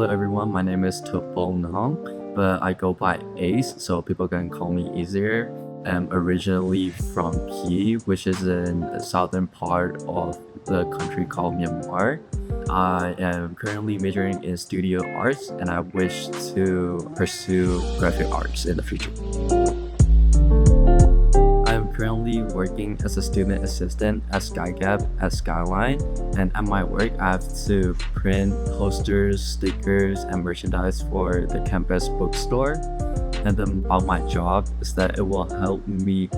Hello everyone, my name is Naung, but I go by Ace, so people can call me easier. I'm originally from P, which is in the southern part of the country called Myanmar. I am currently majoring in studio arts and I wish to pursue graphic arts in the future. I'm currently working as a student assistant at SkyGap at Skyline, and at my work I have to print posters, stickers, and merchandise for the campus bookstore. And then about my job is that it will help me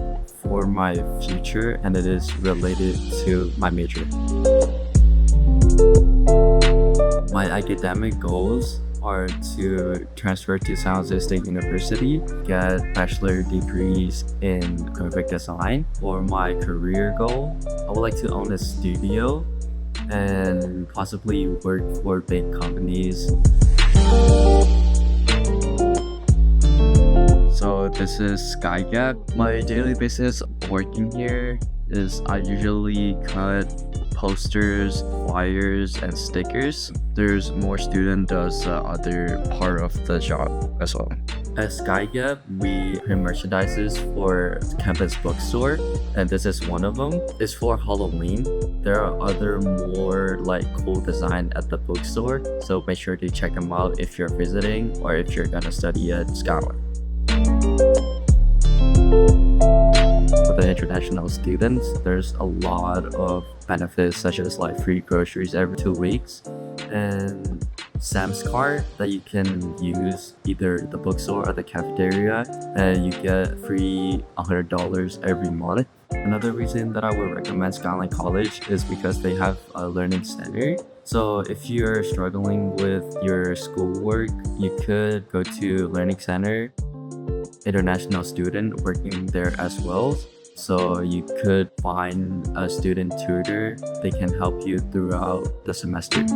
for my future and it is related to my major. My academic goals are to transfer to San Jose State University, get bachelor degrees in graphic design. For my career goal, I would like to own a studio and possibly work for big companies. So this is SkyGap. My daily basis working here is I usually cut posters, flyers, and stickers. There's more student does the other part of the job as well. At SkyGap, we print merchandises for campus bookstore, and this is one of them. It's for Halloween. There are other more cool design at the bookstore, so make sure to check them out if you're visiting or if you're gonna study at Skyline. For the international students, there's a lot of benefits such as free groceries every 2 weeks and Sam's card that you can use either the bookstore or the cafeteria, and you get free $100 every month. Another reason that I would recommend Skyline College is because they have a learning center. So if you're struggling with your schoolwork, you could go to learning center. International student working there as well, so you could find a student tutor. They can help you throughout the semester.